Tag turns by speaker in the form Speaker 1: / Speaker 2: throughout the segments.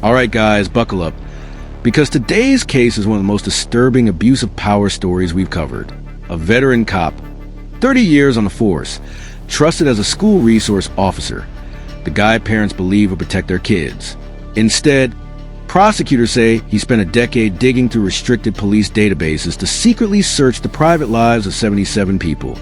Speaker 1: All right, guys, buckle up. Because today's case is one of the most disturbing abuse of power stories we've covered. A veteran cop, 30 years on the force, trusted as a school resource officer. The guy parents believe would protect their kids. Instead, prosecutors say he spent a decade digging through restricted police databases to secretly search the private lives of 77 people.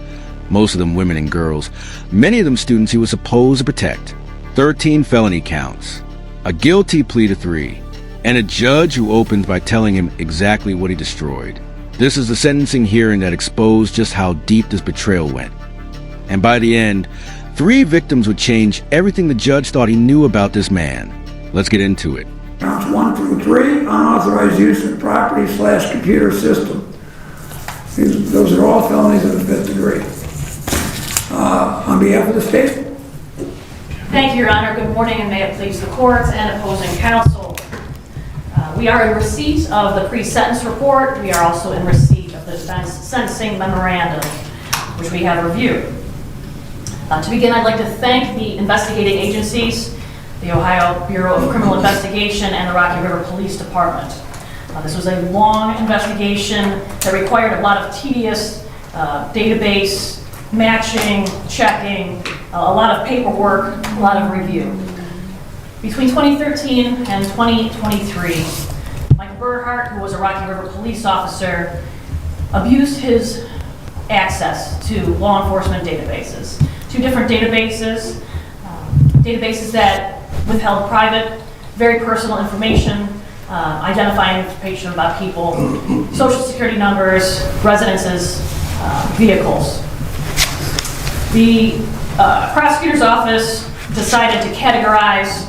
Speaker 1: Most of them women and girls. Many of them students he was supposed to protect. 13 felony counts. A guilty plea to 3. And a judge who opens by telling him exactly what he destroyed. This is the sentencing hearing that exposed just how deep this betrayal went. And by the end, 3 victims would change everything the judge thought he knew about this man. Let's get into it.
Speaker 2: Counts 1 through 3, unauthorized use of property/computer system. Those are all felonies of the 5th degree. On behalf of the state.
Speaker 3: Thank you, Your Honor. Good morning, and may it please the court and opposing counsel. We are in receipt of the pre-sentence report. We are also in receipt of the defense sentencing memorandum, which we have reviewed. To begin, I'd like to thank the investigating agencies, the Ohio Bureau of Criminal Investigation and the Rocky River Police Department. This was a long investigation that required a lot of tedious database matching, checking, a lot of paperwork, a lot of review. Between 2013 and 2023, Michael Bernhardt, who was a Rocky River police officer, abused his access to law enforcement databases. 2 different databases, databases that withheld private, very personal information, identifying information about people, social security numbers, residences, vehicles. The prosecutor's office decided to categorize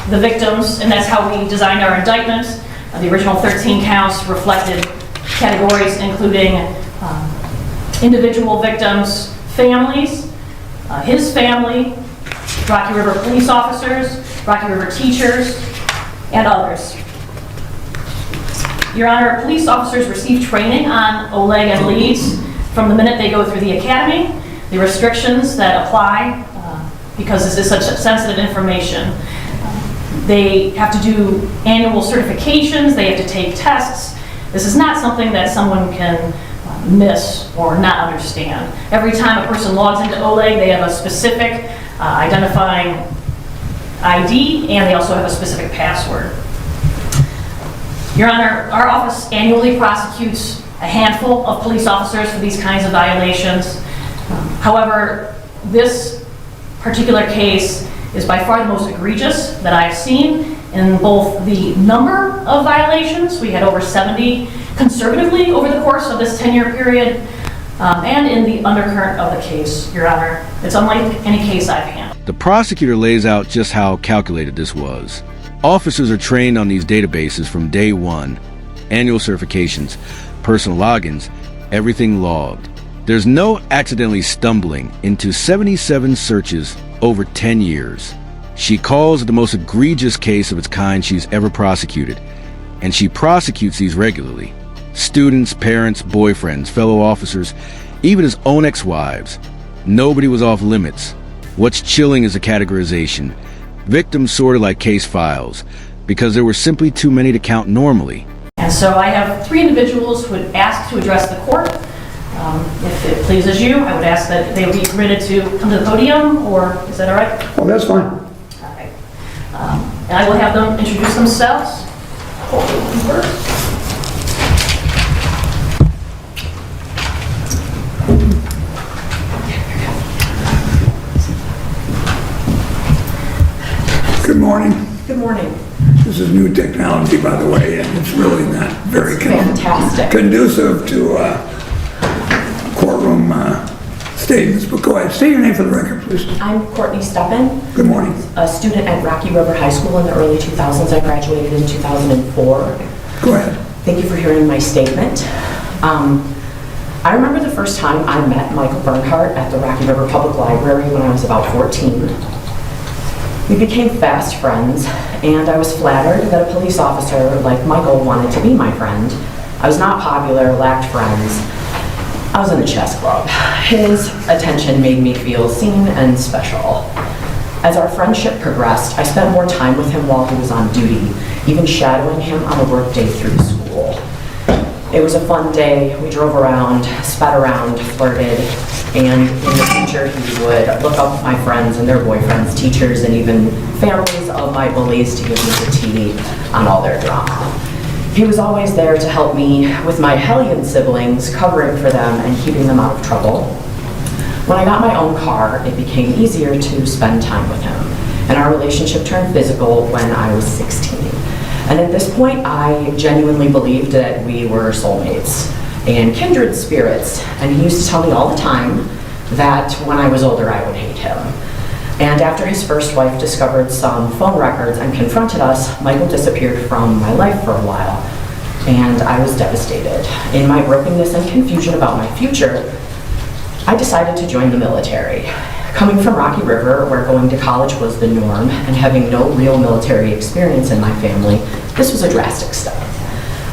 Speaker 3: the victims, and that's how we designed our indictment. The original 13 counts reflected categories including individual victims' families, his family, Rocky River police officers, Rocky River teachers, and others. Your Honor, police officers receive training on OLEG and LEADS from the minute they go through the academy. The restrictions that apply, because this is such sensitive information. They have to do annual certifications, they have to take tests. This is not something that someone can miss or not understand. Every time a person logs into OLEG, they have a specific identifying ID, and they also have a specific password. Your Honor, our office annually prosecutes a handful of police officers for these kinds of violations. However, this particular case is by far the most egregious that I've seen in both the number of violations. We had over 70 conservatively over the course of this 10-year period, and in the undercurrent of the case, Your Honor. It's unlike any case I've handled.
Speaker 1: The prosecutor lays out just how calculated this was. Officers are trained on these databases from day one. Annual certifications, personal logins, everything logged. There's no accidentally stumbling into 77 searches over 10 years. She calls it the most egregious case of its kind she's ever prosecuted, and she prosecutes these regularly. Students, parents, boyfriends, fellow officers, even his own ex-wives. Nobody was off limits. What's chilling is the categorization. Victims sorted like case files, because there were simply too many to count normally.
Speaker 3: And so I have 3 individuals who would ask to address the court. If it pleases you, I would ask that they would be permitted to come to the podium, or is that all right?
Speaker 2: Oh, that's fine.
Speaker 3: All right. And I will have them introduce themselves. First.
Speaker 2: Good morning.
Speaker 4: Good morning.
Speaker 2: This is new technology, by the way, and it's really not very
Speaker 4: Fantastic.
Speaker 2: conducive to courtroom statements. But go ahead. Say your name for the record, please.
Speaker 4: I'm Courtney Steppen.
Speaker 2: Good morning.
Speaker 4: A student at Rocky River High School in the early 2000s. I graduated in 2004.
Speaker 2: Go ahead.
Speaker 4: Thank you for hearing my statement. I remember the first time I met Michael Bernhardt at the Rocky River Public Library when I was about 14. We became fast friends, and I was flattered that a police officer like Michael wanted to be my friend. I was not popular, lacked friends. I was in the chess club. His attention made me feel seen and special. As our friendship progressed, I spent more time with him while he was on duty, even shadowing him on a work day through school. It was a fun day. We drove around, sped around, flirted, and in the future he would look up my friends and their boyfriends, teachers, and even families of my bullies to give me the tea on all their drama. He was always there to help me with my hellion siblings, covering for them and keeping them out of trouble. When I got my own car, it became easier to spend time with him, and our relationship turned physical when I was 16. And at this point, I genuinely believed that we were soulmates and kindred spirits, and he used to tell me all the time that when I was older, I would hate him. And after his first wife discovered some phone records and confronted us, Michael disappeared from my life for a while, and I was devastated. In my brokenness and confusion about my future, I decided to join the military. Coming from Rocky River, where going to college was the norm, and having no real military experience in my family, this was a drastic step.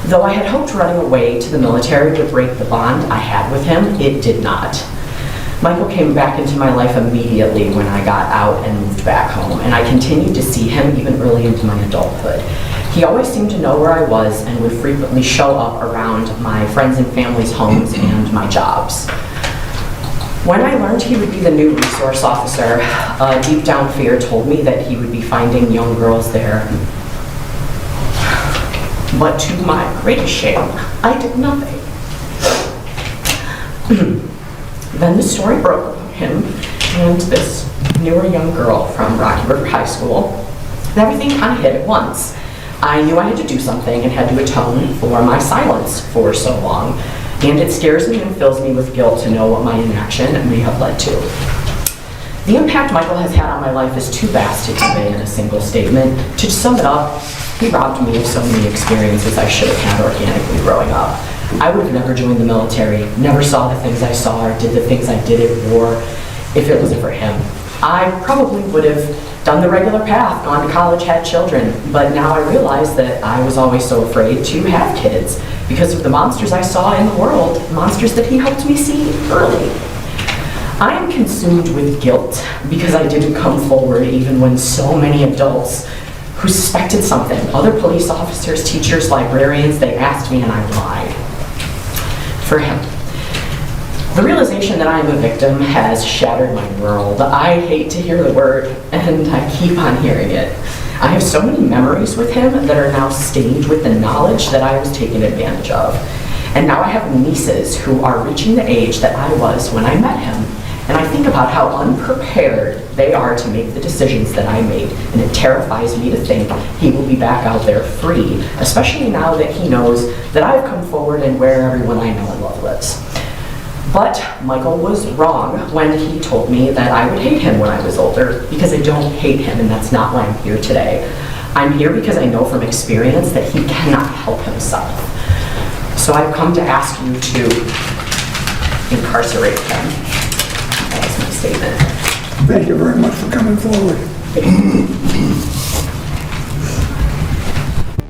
Speaker 4: Though I had hoped running away to the military would break the bond I had with him, it did not. Michael came back into my life immediately when I got out and moved back home, and I continued to see him even early into my adulthood. He always seemed to know where I was and would frequently show up around my friends and family's homes and my jobs. When I learned he would be the new resource officer, a deep down fear told me that he would be finding young girls there. But to my greatest shame, I did nothing. Then the story broke about him and this newer young girl from Rocky River High School. And everything kind of hit at once. I knew I had to do something and had to atone for my silence for so long. And it scares me and fills me with guilt to know what my inaction may have led to. The impact Michael has had on my life is too vast to convey in a single statement. To sum it up, he robbed me of so many experiences I should have had organically growing up. I would have never joined the military, never saw the things I saw or did the things I did at war if it wasn't for him. I probably would have done the regular path, gone to college, had children, but now I realize that I was always so afraid to have kids because of the monsters I saw in the world, monsters that he helped me see early. I am consumed with guilt because I didn't come forward even when so many adults who suspected something, other police officers, teachers, librarians, they asked me and I lied. For him. The realization that I am a victim has shattered my world. I hate to hear the word, and I keep on hearing it. I have so many memories with him that are now stained with the knowledge that I was taken advantage of. And now I have nieces who are reaching the age that I was when I met him. And I think about how unprepared they are to make the decisions that I made. And it terrifies me to think he will be back out there free, especially now that he knows that I've come forward and where everyone I know and love lives. But Michael was wrong when he told me that I would hate him when I was older, because I don't hate him, and that's not why I'm here today. I'm here because I know from experience that he cannot help himself. So I've come to ask you to incarcerate him. That's my statement.
Speaker 2: Thank you very much for coming forward.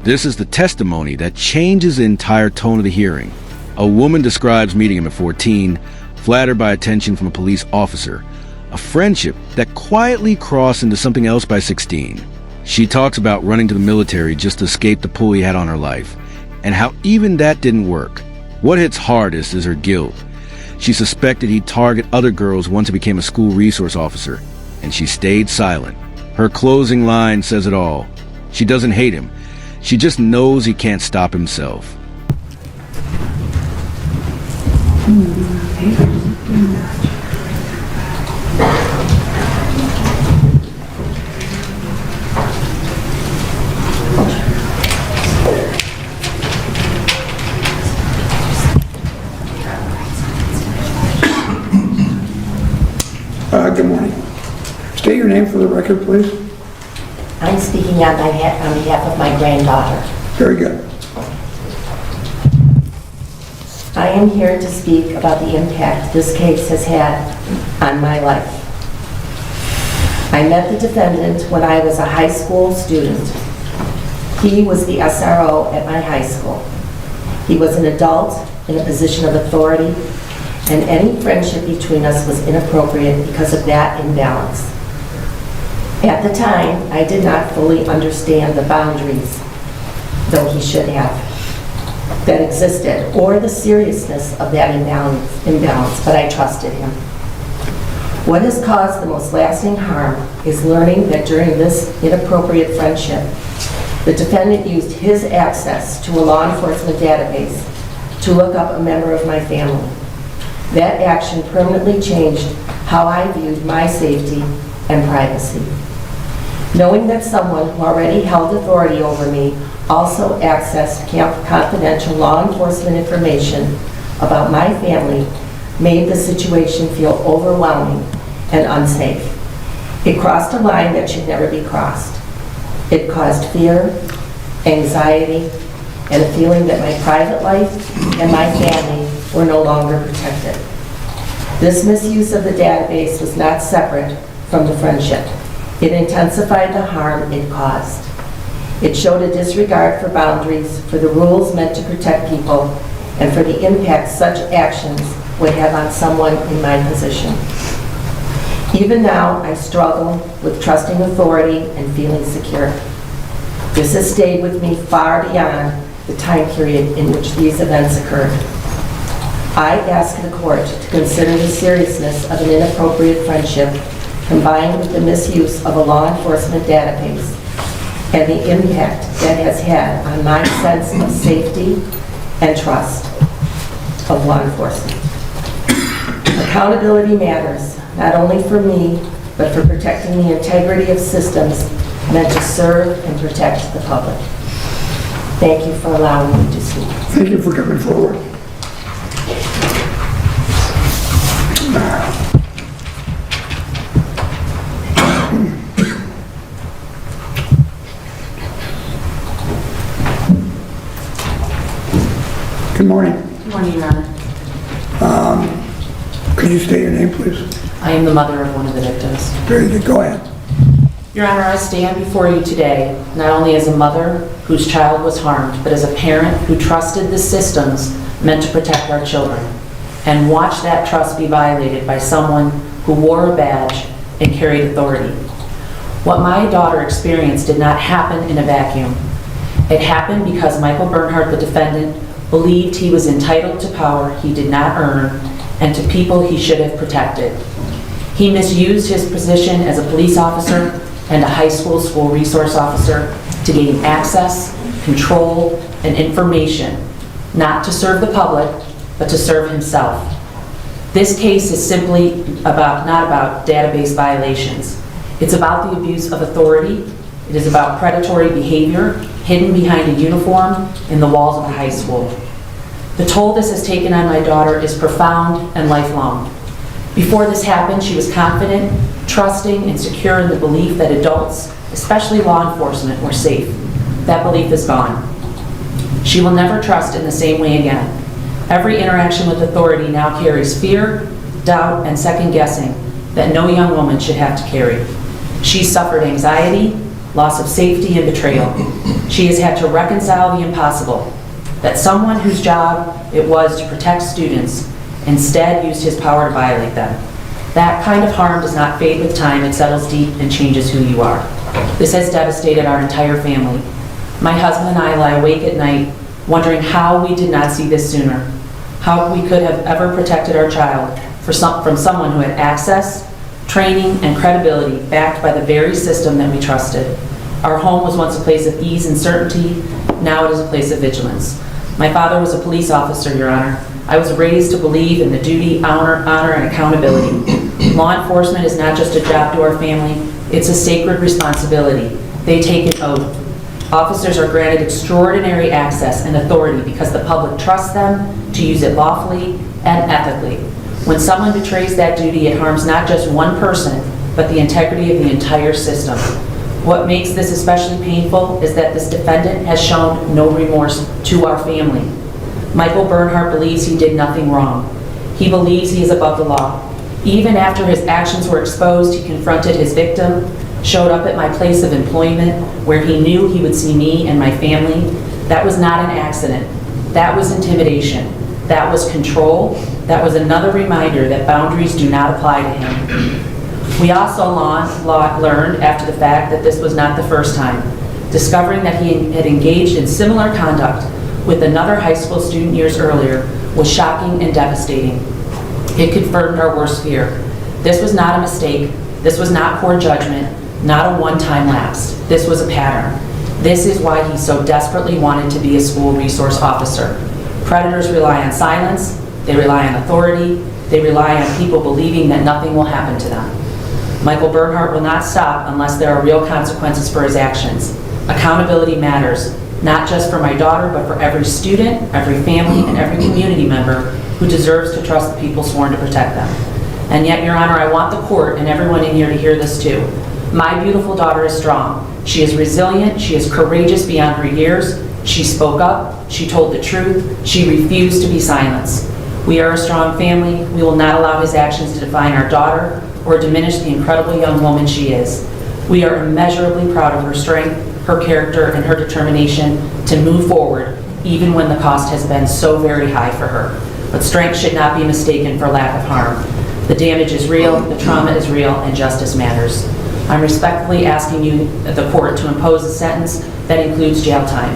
Speaker 1: This is the testimony that changes the entire tone of the hearing. A woman describes meeting him at 14, flattered by attention from a police officer, a friendship that quietly crossed into something else by 16. She talks about running to the military just to escape the pull he had on her life, and how even that didn't work. What hits hardest is her guilt. She suspected he'd target other girls once he became a school resource officer, and she stayed silent. Her closing line says it all. She doesn't hate him. She just knows he can't stop himself.
Speaker 2: Good morning. State your name for the record, please.
Speaker 5: I'm speaking on behalf of my granddaughter.
Speaker 2: Very good.
Speaker 5: I am here to speak about the impact this case has had on my life. I met the defendant when I was a high school student. He was the SRO at my high school. He was an adult in a position of authority, and any friendship between us was inappropriate because of that imbalance. At the time, I did not fully understand the boundaries, though he should have, that existed, or the seriousness of that imbalance, but I trusted him. What has caused the most lasting harm is learning that during this inappropriate friendship, the defendant used his access to a law enforcement database to look up a member of my family. That action permanently changed how I viewed my safety and privacy. Knowing that someone who already held authority over me also accessed confidential law enforcement information about my family made the situation feel overwhelming and unsafe. It crossed a line that should never be crossed. It caused fear, anxiety, and a feeling that my private life and my family were no longer protected. This misuse of the database was not separate from the friendship. It intensified the harm it caused. It showed a disregard for boundaries, for the rules meant to protect people, and for the impact such actions would have on someone in my position. Even now, I struggle with trusting authority and feeling secure. This has stayed with me far beyond the time period in which these events occurred. I ask the court to consider the seriousness of an inappropriate friendship combined with the misuse of a law enforcement database and the impact that has had on my sense of safety and trust of law enforcement. Accountability matters, not only for me, but for protecting the integrity of systems meant to serve and protect the public. Thank you for allowing me to speak.
Speaker 2: Thank you for coming forward. Good morning.
Speaker 4: Good morning, Your Honor.
Speaker 2: Could you state your name, please?
Speaker 4: I am the mother of one of the victims.
Speaker 2: Very good. Go ahead.
Speaker 4: Your Honor, I stand before you today not only as a mother whose child was harmed, but as a parent who trusted the systems meant to protect our children, and watched that trust be violated by someone who wore a badge and carried authority. What my daughter experienced did not happen in a vacuum. It happened because Michael Bernhardt, the defendant, believed he was entitled to power he did not earn and to people he should have protected. He misused his position as a police officer and a high school resource officer to gain access, control, and information, not to serve the public, but to serve himself. This case is simply not about database violations. It's about the abuse of authority. It is about predatory behavior hidden behind a uniform in the walls of a high school. The toll this has taken on my daughter is profound and lifelong. Before this happened, she was confident, trusting, and secure in the belief that adults, especially law enforcement, were safe. That belief is gone. She will never trust in the same way again. Every interaction with authority now carries fear, doubt, and second-guessing that no young woman should have to carry. She's suffered anxiety, loss of safety, and betrayal. She has had to reconcile the impossible, that someone whose job it was to protect students instead used his power to violate them. That kind of harm does not fade with time. It settles deep and changes who you are. This has devastated our entire family. My husband and I lie awake at night wondering how we did not see this sooner, how we could have ever protected our child from someone who had access, training, and credibility backed by the very system that we trusted. Our home was once a place of ease and certainty. Now it is a place of vigilance. My father was a police officer, Your Honor. I was raised to believe in the duty, honor, and accountability. Law enforcement is not just a job to our family, it's a sacred responsibility. They take an oath. Officers are granted extraordinary access and authority because the public trusts them to use it lawfully and ethically. When someone betrays that duty, it harms not just one person, but the integrity of the entire system. What makes this especially painful is that this defendant has shown no remorse to our family. Michael Bernhardt believes he did nothing wrong. He believes he is above the law. Even after his actions were exposed, he confronted his victim, showed up at my place of employment where he knew he would see me and my family. That was not an accident. That was intimidation. That was control. That was another reminder that boundaries do not apply to him. We also learned after the fact that this was not the first time. Discovering that he had engaged in similar conduct with another high school student years earlier was shocking and devastating. It confirmed our worst fear. This was not a mistake. This was not poor judgment, not a one-time lapse. This was a pattern. This is why he so desperately wanted to be a school resource officer. Predators rely on silence, they rely on authority, they rely on people believing that nothing will happen to them. Michael Bernhardt will not stop unless there are real consequences for his actions. Accountability matters, not just for my daughter, but for every student, every family, and every community member who deserves to trust the people sworn to protect them. And yet, Your Honor, I want the court and everyone in here to hear this too. My beautiful daughter is strong. She is resilient, she is courageous beyond her years. She spoke up, she told the truth, she refused to be silenced. We are a strong family. We will not allow his actions to define our daughter or diminish the incredible young woman she is. We are immeasurably proud of her strength, her character, and her determination to move forward, even when the cost has been so very high for her. But strength should not be mistaken for lack of harm. The damage is real, the trauma is real, and justice matters. I'm respectfully asking you, the court, to impose a sentence that includes jail time.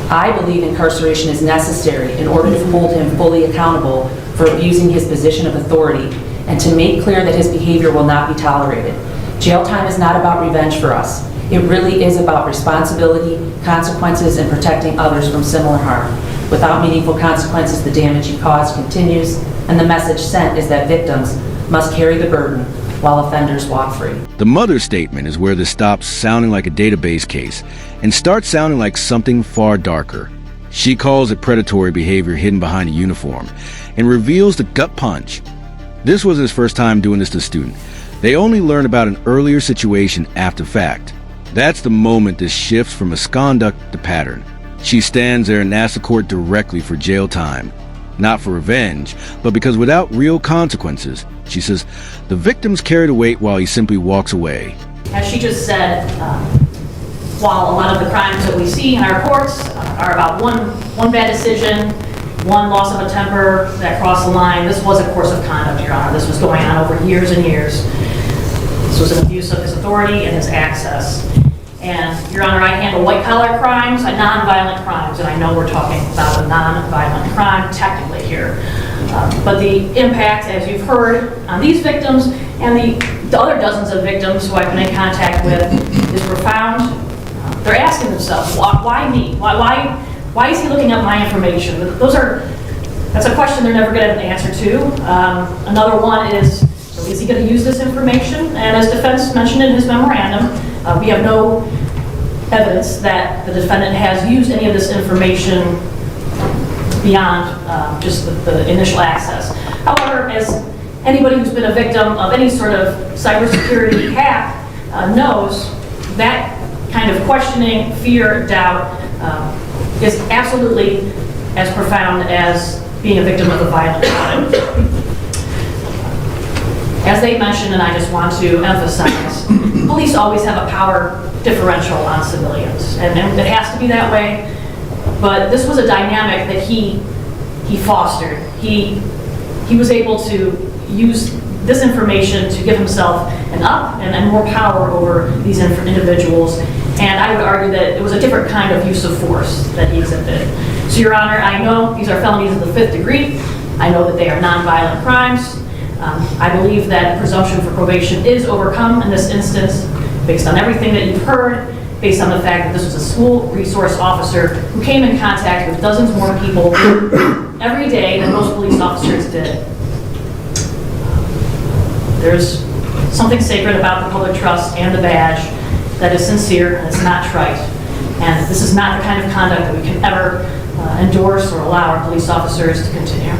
Speaker 4: I believe incarceration is necessary in order to hold him fully accountable for abusing his position of authority and to make clear that his behavior will not be tolerated. Jail time is not about revenge for us. It really is about responsibility, consequences, and protecting others from similar harm. Without meaningful consequences, the damage he caused continues, and the message sent is that victims must carry the burden while offenders walk free.
Speaker 1: The mother's statement is where this stops sounding like a database case and starts sounding like something far darker. She calls it predatory behavior hidden behind a uniform and reveals the gut punch. This was his first time doing this to a student. They only learn about an earlier situation after fact. That's the moment this shifts from misconduct to pattern. She stands there and asks the court directly for jail time. Not for revenge, but because without real consequences, she says, the victim's carried away while he simply walks away.
Speaker 3: As she just said, while a lot of the crimes that we see in our courts are about one bad decision, one loss of a temper that crossed the line, this was a course of conduct, Your Honor. This was going on over years and years. This was an abuse of his authority and his access. And, Your Honor, I handle white-collar crimes and non-violent crimes, and I know we're talking about a non-violent crime technically here. But the impact, as you've heard, on these victims and the other dozens of victims who I've been in contact with is profound. They're asking themselves, why me? Why is he looking up my information? That's a question they're never going to have an answer to. Another one is he going to use this information? And as defense mentioned in his memorandum, we have no evidence that the defendant has used any of this information beyond just the initial access. However, as anybody who's been a victim of any sort of cybersecurity hack knows, that kind of questioning, fear, doubt is absolutely as profound as being a victim of a violent crime. As they mentioned, and I just want to emphasize, police always have a power differential on civilians, and it has to be that way. But this was a dynamic that he fostered. He was able to use this information to give himself an up and more power over these individuals. And I would argue that it was a different kind of use of force that he exhibited. So, Your Honor, I know these are felonies of the 5th degree. I know that they are nonviolent crimes. I believe that presumption for probation is overcome in this instance based on everything that you've heard, based on the fact that this was a school resource officer who came in contact with dozens more people every day than most police officers did. There's something sacred about the public trust and the badge that is sincere and it's not trite. And this is not the kind of conduct that we can ever endorse or allow our police officers to continue.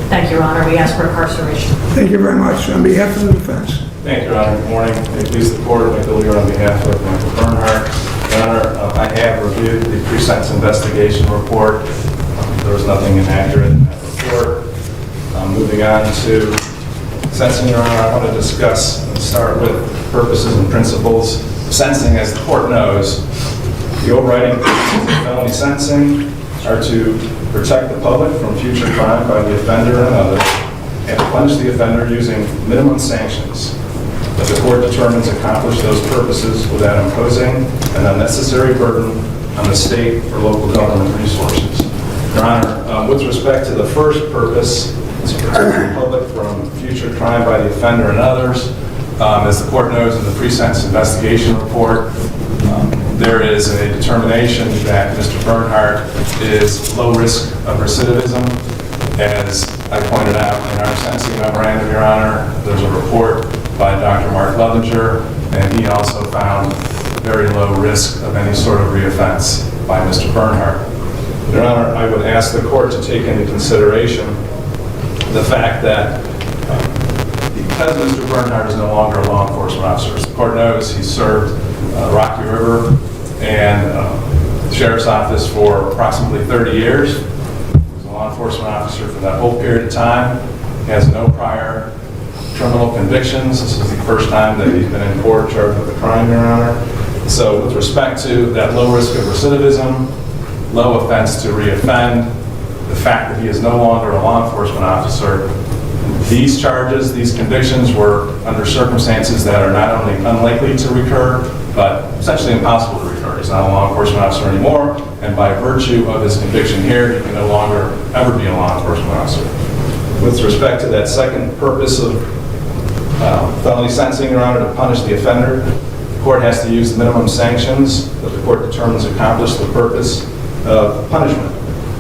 Speaker 3: Thank you, Your Honor. We ask for incarceration.
Speaker 2: Thank you very much. On behalf of the defense.
Speaker 6: Thank you, Your Honor. Good morning. May it please the court, Michael Lear on behalf of Michael Bernhardt. Your Honor, I have reviewed the pre-sentence investigation report. There was nothing inaccurate in that report. Moving on to sentencing, Your Honor, I want to discuss and start with purposes and principles. Sentencing, as the court knows, the overriding principles of felony sentencing are to protect the public from future crime by the offender and others, and to punish the offender using minimum sanctions. that the court determines accomplish those purposes without imposing an unnecessary burden on the state or local government resources. Your Honor, with respect to the first purpose, to protect the public from future crime by the offender and others, as the court knows in the pre-sentence investigation report, there is a determination that Mr. Bernhardt is low risk of recidivism. As I pointed out in our sentencing memorandum, Your Honor, there's a report by Dr. Mark Levinger, and he also found very low risk of any sort of reoffense by Mr. Bernhardt. Your Honor, I would ask the court to take into consideration the fact that because Mr. Bernhardt is no longer a law enforcement officer, as the court knows, he served Rocky River and the Sheriff's Office for approximately 30 years. He was a law enforcement officer for that whole period of time. He has no prior criminal convictions. This is the first time that he's been in court charged with a crime, Your Honor. So with respect to that low risk of recidivism, low offense to reoffend, the fact that he is no longer a law enforcement officer, these charges, these convictions were under circumstances that are not only unlikely to recur, but essentially impossible to recur. He's not a law enforcement officer anymore, and by virtue of his conviction here, he can no longer ever be a law enforcement officer. With respect to that second purpose of felony sentencing, Your Honor, to punish the offender, the court has to use the minimum sanctions that the court determines accomplish the purpose of punishment.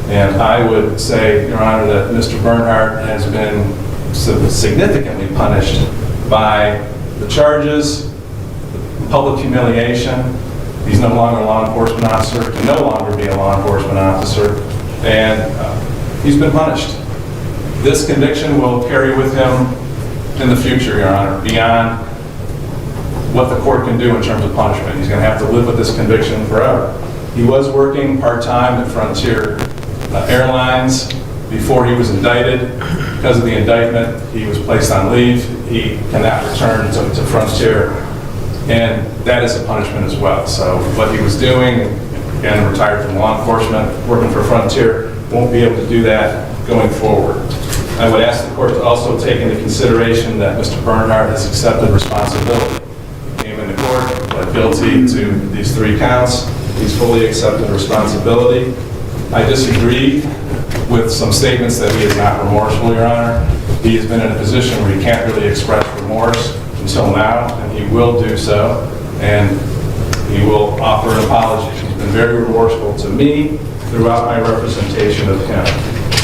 Speaker 6: And I would say, Your Honor, that Mr. Bernhardt has been significantly punished by the charges, the public humiliation. He's no longer a law enforcement officer, can no longer be a law enforcement officer, and he's been punished. This conviction will carry with him in the future, Your Honor, beyond what the court can do in terms of punishment. He's going to have to live with this conviction forever. He was working part-time at Frontier Airlines before he was indicted. Because of the indictment, he was placed on leave. He cannot return to Frontier, and that is a punishment as well. So what he was doing, again, retired from law enforcement, working for Frontier, won't be able to do that going forward. I would ask the court to also take into consideration that Mr. Bernhardt has accepted responsibility. He came into court, pled guilty to these 3 counts. He's fully accepted responsibility. I disagree with some statements that he is not remorseful, Your Honor. He has been in a position where he can't really express remorse until now, and he will do so, and he will offer an apology. He's been very remorseful to me throughout my representation of him.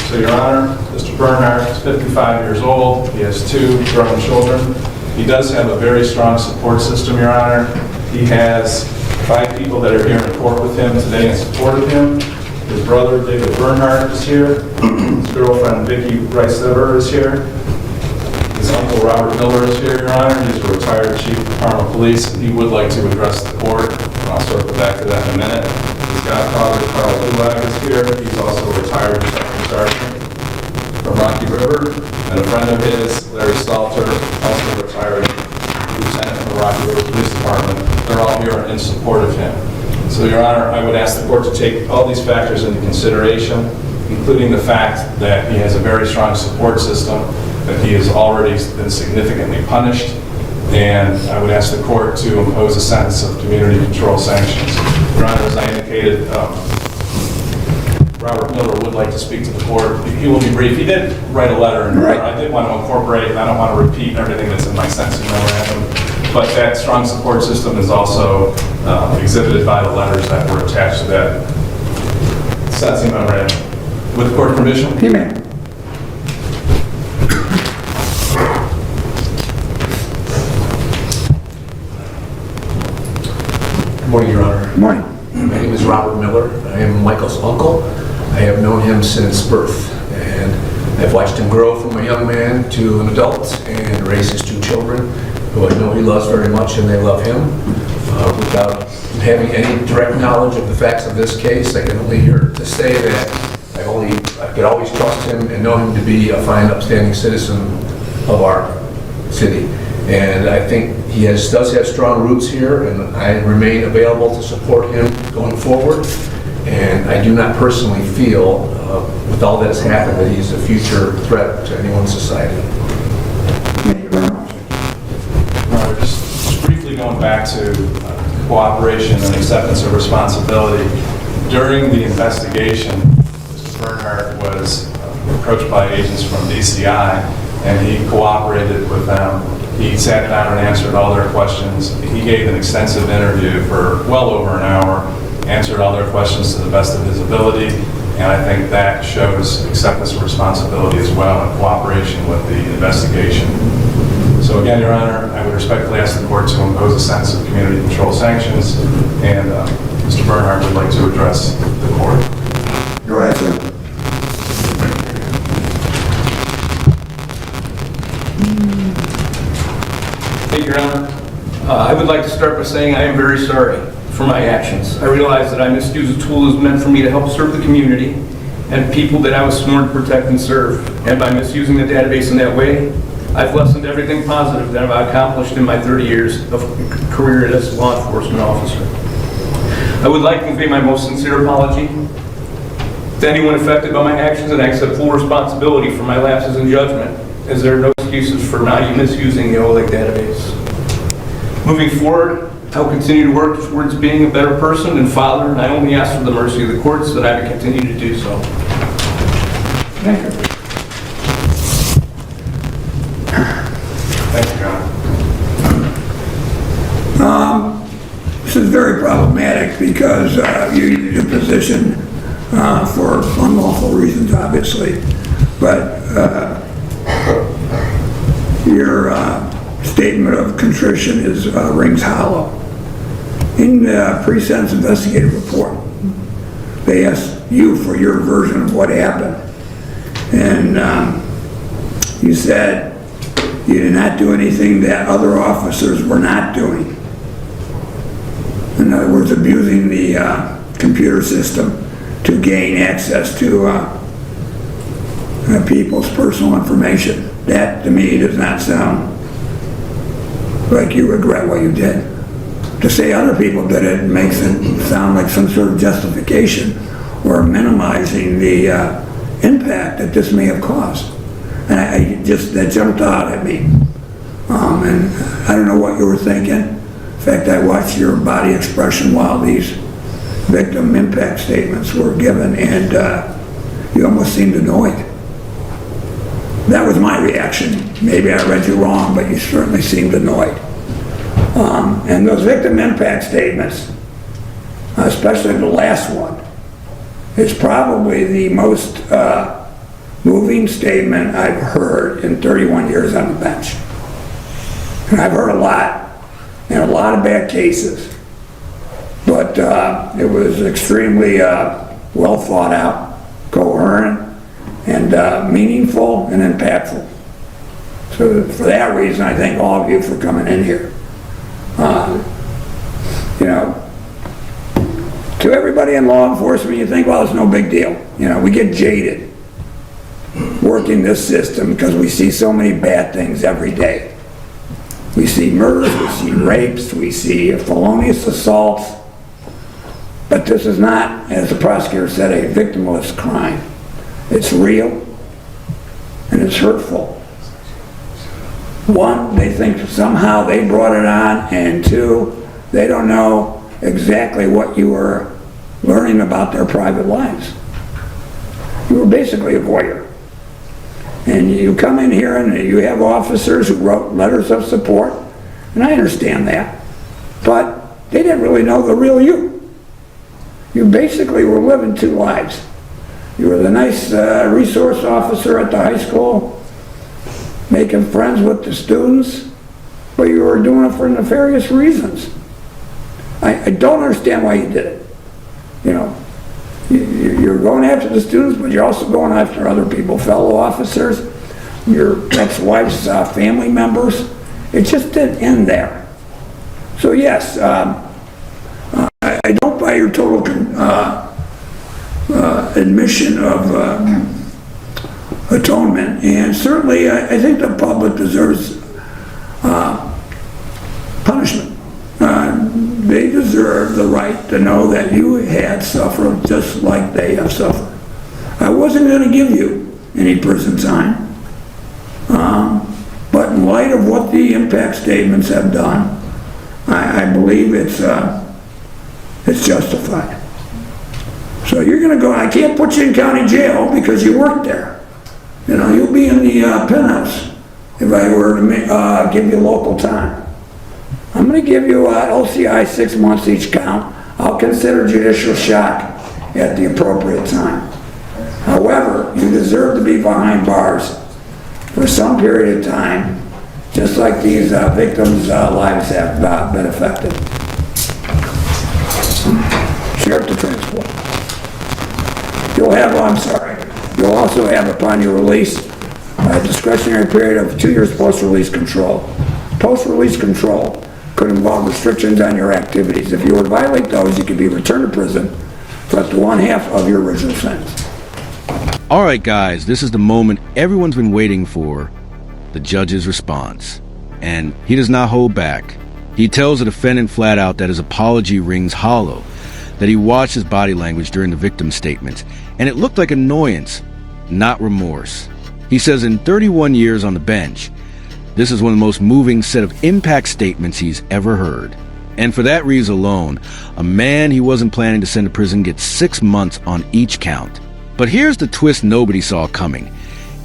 Speaker 6: So, Your Honor, Mr. Bernhardt is 55 years old. He has 2 grown children. He does have a very strong support system, Your Honor. He has 5 people that are here in court with him today in support of him. His brother, David Bernhardt, is here. His girlfriend, Vicki Rice-Dever, is here. His uncle, Robert Miller, is here, Your Honor. He's a retired chief of Parma Police, and he would like to address the court. I'll circle back to that in a minute. His godfather, Carl Ulag, is here. He's also a retired detective sergeant from Rocky River. And a friend of his, Larry Stalter, also a retired lieutenant from the Rocky River Police Department. They're all here in support of him. So, Your Honor, I would ask the court to take all these factors into consideration, including the fact that he has a very strong support system, that he has already been significantly punished, and I would ask the court to impose a sentence of community control sanctions. Your Honor, as I indicated, Robert Miller would like to speak to the court. He will be brief. He did write a letter, and I did want to incorporate, and I don't want to repeat everything that's in my sentencing memorandum, but that strong support system is also exhibited by the letters that were attached to that sentencing memorandum. With the court permission?
Speaker 2: Amen.
Speaker 7: Good morning, Your Honor.
Speaker 2: Good morning.
Speaker 7: My name is Robert Miller. I am Michael's uncle. I have known him since birth, and I've watched him grow from a young man to an adult and raise his 2 children, who I know he loves very much and they love him. Without having any direct knowledge of the facts of this case, I can only hear to say that I could always trust him and know him to be a fine, upstanding citizen of our city. And I think he does have strong roots here, and I remain available to support him going forward. And I do not personally feel, with all that has happened, that he's a future threat to anyone's society.
Speaker 2: Thank you very much.
Speaker 6: Just going back to cooperation and acceptance of responsibility. During the investigation, Mr. Bernhardt was approached by agents from DCI, and he cooperated with them. He sat down and answered all their questions. He gave an extensive interview for well over an hour, answered all their questions to the best of his ability, and I think that shows acceptance of responsibility as well and cooperation with the investigation. So again, Your Honor, I would respectfully ask the court to impose a sentence of community control sanctions, and Mr. Bernhardt would like to address the court.
Speaker 2: Go ahead, sir.
Speaker 8: Thank you, Your Honor. I would like to start by saying I am very sorry for my actions. I realize that I misused a tool that was meant for me to help serve the community and people that I was sworn to protect and serve. And by misusing the database in that way, I've lessened everything positive that I've accomplished in my 30 years of career as a law enforcement officer. I would like to convey my most sincere apology to anyone affected by my actions, and I accept full responsibility for my lapses in judgment, as there are no excuses for not misusing the OLEG database. Moving forward, I will continue to work towards being a better person and father, and I only ask for the mercy of the courts that I can continue to do so.
Speaker 2: Thank you.
Speaker 6: Thank you, Your Honor.
Speaker 2: This is very problematic because you used your position for unlawful reasons, obviously, but your statement of contrition rings hollow. In the pre-sentence investigative report, they asked you for your version of what happened, and you said you did not do anything that other officers were not doing. In other words, abusing the computer system to gain access to people's personal information. That, to me, does not sound like you regret what you did. To say other people did it makes it sound like some sort of justification or minimizing the impact that this may have caused. And that jumped out at me. And I don't know what you were thinking. In fact, I watched your body expression while these victim impact statements were given, and you almost seemed annoyed. That was my reaction. Maybe I read you wrong, but you certainly seemed annoyed. And those victim impact statements, especially the last one, is probably the most moving statement I've heard in 31 years on the bench. And I've heard a lot, and a lot of bad cases. But it was extremely well thought out, coherent, and meaningful and impactful. So for that reason, I thank all of you for coming in here. You know, to everybody in law enforcement, you think, well, it's no big deal. You know, we get jaded working this system because we see so many bad things every day. We see murders, we see rapes, we see felonious assaults. But this is not, as the prosecutor said, a victimless crime. It's real and it's hurtful. One, they think somehow they brought it on, and two, they don't know exactly what you were learning about their private lives. You were basically a voyeur. And you come in here and you have officers who wrote letters of support, and I understand that, but they didn't really know the real you. You basically were living two lives. You were the nice resource officer at the high school, making friends with the students, but you were doing it for nefarious reasons. I don't understand why you did it. You know, you're going after the students, but you're also going after other people, fellow officers, your ex-wife's family members. It just didn't end there. So yes, I don't buy your total admission of atonement, and certainly I think the public deserves punishment. They deserve the right to know that you had suffered just like they have suffered. I wasn't going to give you any prison time, but in light of what the impact statements have done, I believe it's justified. So you're gonna go, I can't put you in county jail because you worked there. You know, you'll be in the penthouse if I were to give you local time. I'm gonna give you LCI 6 months each count. I'll consider judicial shock at the appropriate time. However, you deserve to be behind bars for some period of time, just like these victims' lives have been affected. Sheriff to transport. You'll also have upon your release a discretionary period of 2 years post-release control. Post-release control could involve restrictions on your activities. If you were to violate those, you could be returned to prison for up to 1/2 of your original sentence.
Speaker 1: All right, guys, this is the moment everyone's been waiting for, the judge's response. And he does not hold back. He tells the defendant flat out that his apology rings hollow, that he watched his body language during the victim's statements, and it looked like annoyance, not remorse. He says in 31 years on the bench, this is one of the most moving set of impact statements he's ever heard. And for that reason alone, a man he wasn't planning to send to prison gets 6 months on each count. But here's the twist nobody saw coming.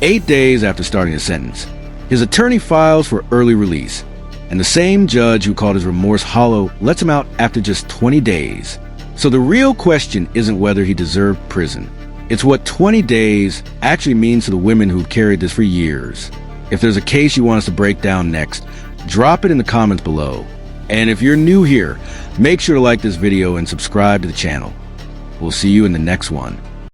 Speaker 1: 8 days after starting his sentence, his attorney files for early release, and the same judge who called his remorse hollow lets him out after just 20 days. So the real question isn't whether he deserved prison. It's what 20 days actually means to the women who've carried this for years. If there's a case you want us to break down next, drop it in the comments below. And if you're new here, make sure to like this video and subscribe to the channel. We'll see you in the next one.